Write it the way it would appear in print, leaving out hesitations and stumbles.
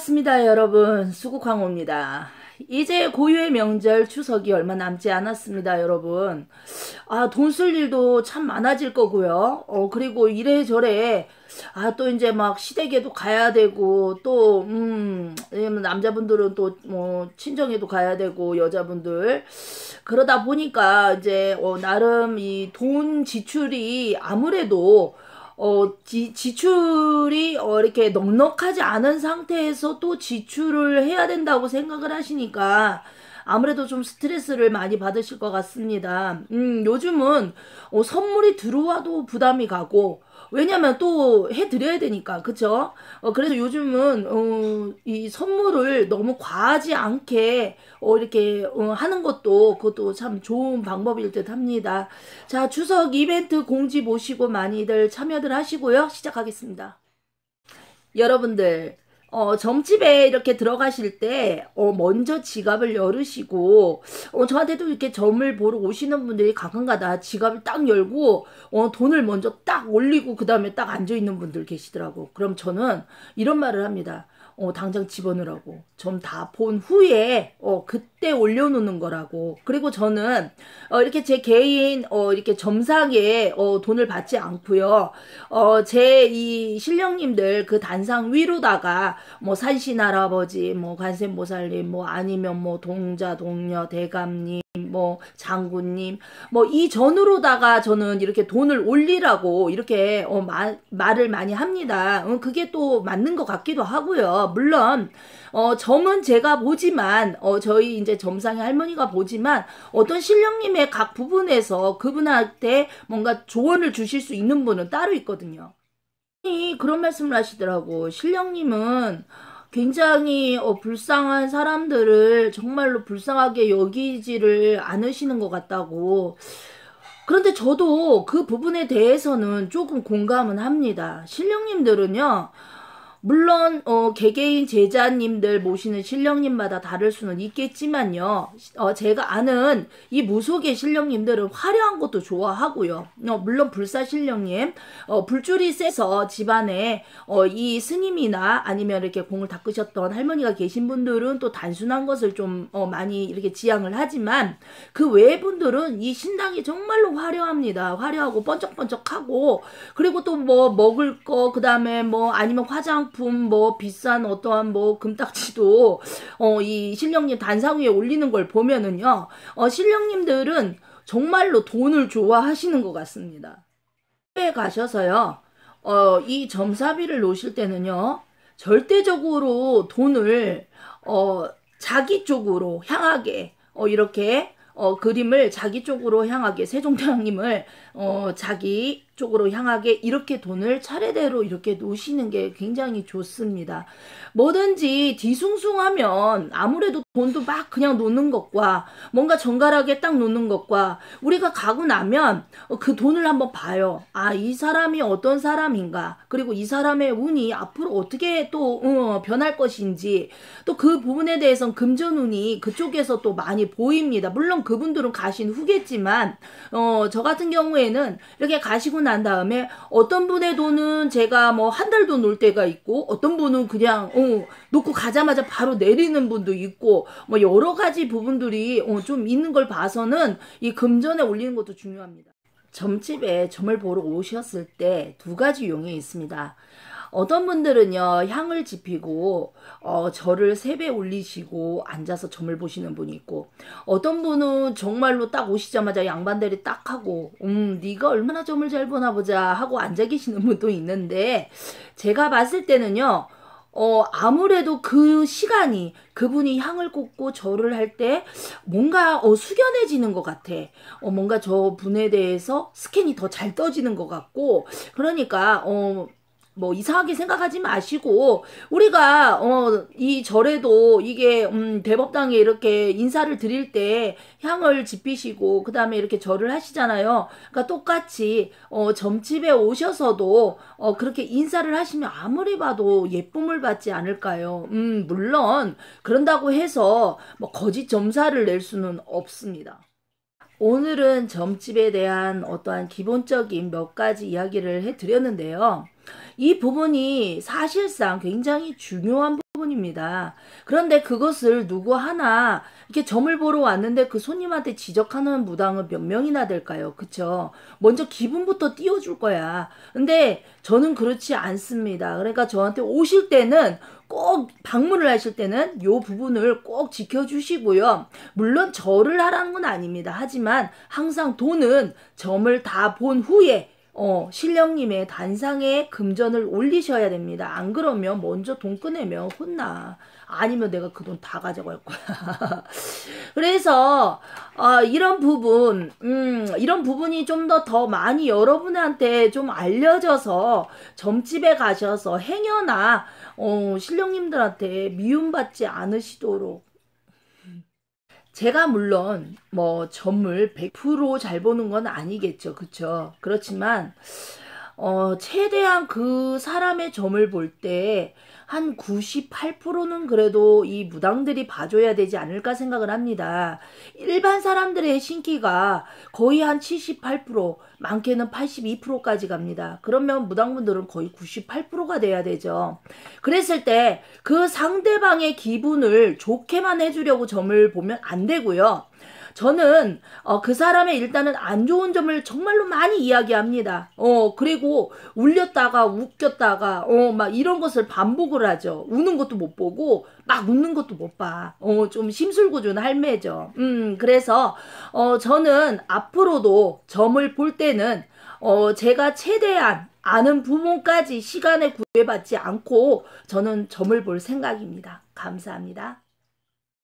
반갑습니다, 여러분. 수국황호입니다. 이제 고유의 명절 추석이 얼마 남지 않았습니다, 여러분. 돈 쓸 일도 참 많아질 거고요. 그리고 이래저래 또 이제 막 시댁에도 가야 되고 또 왜냐면 남자분들은 또 뭐 친정에도 가야 되고 여자분들 그러다 보니까 이제 나름 이 돈 지출이 아무래도 지출이 이렇게 넉넉하지 않은 상태에서 또 지출을 해야 된다고 생각을 하시니까 아무래도 좀 스트레스를 많이 받으실 것 같습니다. 요즘은 선물이 들어와도 부담이 가고, 왜냐면 또 해드려야 되니까, 그쵸? 그래서 요즘은 이 선물을 너무 과하지 않게 이렇게 하는 것도 그것도 참 좋은 방법일 듯 합니다. 자, 추석 이벤트 공지 보시고 많이들 참여들 하시고요. 시작하겠습니다. 여러분들, 점집에 이렇게 들어가실 때, 먼저 지갑을 열으시고, 저한테도 이렇게 점을 보러 오시는 분들이 가끔가다 지갑을 딱 열고, 돈을 먼저 딱 올리고, 그 다음에 딱 앉아있는 분들 계시더라고. 그럼 저는 이런 말을 합니다. 당장 집어넣으라고. 점 다 본 후에, 그때 올려놓는 거라고. 그리고 저는, 이렇게 제 개인, 이렇게 점상에, 돈을 받지 않고요. 제 이 신령님들 그 단상 위로다가 뭐 산신할아버지, 뭐 관세음보살님, 뭐 아니면 뭐 동자, 동녀, 대감님, 뭐 장군님, 뭐 이 전으로다가 저는 이렇게 돈을 올리라고 이렇게 말을 많이 합니다. 그게 또 맞는 것 같기도 하고요. 물론 점은 제가 보지만 저희 이제 점상의 할머니가 보지만 어떤 신령님의 각 부분에서 그분한테 뭔가 조언을 주실 수 있는 분은 따로 있거든요. 그런 말씀을 하시더라고. 신령님은 굉장히 불쌍한 사람들을 정말로 불쌍하게 여기지를 않으시는 것 같다고. 그런데 저도 그 부분에 대해서는 조금 공감은 합니다. 신령님들은요, 물론 개개인 제자님들 모시는 신령님마다 다를 수는 있겠지만요. 제가 아는 이 무속의 신령님들은 화려한 것도 좋아하고요. 물론 불사신령님 불줄이 세서 집안에 이 스님이나 아니면 이렇게 공을 닦으셨던 할머니가 계신 분들은 또 단순한 것을 좀 많이 이렇게 지향을 하지만 그 외의 분들은 이 신당이 정말로 화려합니다. 화려하고 번쩍번쩍하고 그리고 또 뭐 먹을 거 그다음에 뭐 아니면 화장품 뭐 비싼 어떠한 뭐 금딱지도 이 신령님 단상 위에 올리는 걸 보면은요. 신령님들은 정말로 돈을 좋아하시는 것 같습니다. 에 가셔서요. 이 점사비를 놓으실 때는요. 절대적으로 돈을 자기 쪽으로 향하게 이렇게 그림을 자기 쪽으로 향하게 세종대왕님을 자기 쪽으로 향하게 이렇게 돈을 차례대로 이렇게 놓으시는 게 굉장히 좋습니다. 뭐든지 뒤숭숭하면 아무래도 돈도 막 그냥 놓는 것과 뭔가 정갈하게 딱 놓는 것과 우리가 가고 나면 그 돈을 한번 봐요. 이 사람이 어떤 사람인가 그리고 이 사람의 운이 앞으로 어떻게 또 변할 것인지 또 그 부분에 대해서는 금전운이 그쪽에서 또 많이 보입니다. 물론 그분들은 가신 후겠지만 저 같은 경우에는 이렇게 가시고 난 다음에 어떤 분의 돈은 제가 뭐 한 달도 놀 때가 있고 어떤 분은 그냥 놓고 가자마자 바로 내리는 분도 있고 뭐 여러 가지 부분들이 좀 있는 걸 봐서는 이 금전에 올리는 것도 중요합니다. 점집에 점을 보러 오셨을 때 두 가지 용이 있습니다. 어떤 분들은요 향을 지피고 절을 3배 올리시고 앉아서 점을 보시는 분이 있고 어떤 분은 정말로 딱 오시자마자 양반다리 딱 하고 네가 얼마나 점을 잘 보나 보자 하고 앉아 계시는 분도 있는데 제가 봤을 때는요 아무래도 그 시간이 그분이 향을 꽂고 절을 할 때 뭔가 숙연해지는 것 같아. 뭔가 저 분에 대해서 스캔이 더 잘 떠지는 것 같고 그러니까 뭐 이상하게 생각하지 마시고 우리가 이 절에도 이게 대법당에 이렇게 인사를 드릴 때 향을 지피시고 그 다음에 이렇게 절을 하시잖아요. 그러니까 똑같이 점집에 오셔서도 그렇게 인사를 하시면 아무리 봐도 예쁨을 받지 않을까요? 물론 그런다고 해서 뭐 거짓 점사를 낼 수는 없습니다. 오늘은 점집에 대한 어떠한 기본적인 몇 가지 이야기를 해드렸는데요. 이 부분이 사실상 굉장히 중요한 부분입니다. 그런데 그것을 누구 하나 이렇게 점을 보러 왔는데 그 손님한테 지적하는 무당은 몇 명이나 될까요? 그쵸? 먼저 기분부터 띄워줄 거야. 근데 저는 그렇지 않습니다. 그러니까 저한테 오실 때는 꼭 방문을 하실 때는 요 부분을 꼭 지켜주시고요. 물론 절을 하라는 건 아닙니다. 하지만 항상 돈은 점을 다 본 후에 신령님의 단상에 금전을 올리셔야 됩니다. 안 그러면 먼저 돈 꺼내면 혼나. 아니면 내가 그 돈 다 가져갈 거야. 그래서 이런 부분이 좀 더 많이 여러분한테 좀 알려져서 점집에 가셔서 행여나 신령님들한테 미움받지 않으시도록 제가 물론 뭐 점을 100% 잘 보는 건 아니겠죠. 그쵸? 그렇지만 최대한 그 사람의 점을 볼 때 한 98%는 그래도 이 무당들이 봐줘야 되지 않을까 생각을 합니다. 일반 사람들의 신기가 거의 한 78%, 많게는 82%까지 갑니다. 그러면 무당분들은 거의 98%가 돼야 되죠. 그랬을 때 그 상대방의 기분을 좋게만 해주려고 점을 보면 안 되고요. 저는 그 사람의 일단은 안 좋은 점을 정말로 많이 이야기합니다. 그리고 울렸다가 웃겼다가 막 이런 것을 반복을 하죠. 우는 것도 못 보고 막 웃는 것도 못 봐. 좀 심술구준 할매죠. 그래서 저는 앞으로도 점을 볼 때는 제가 최대한 아는 부분까지 시간에 구애받지 않고 저는 점을 볼 생각입니다. 감사합니다.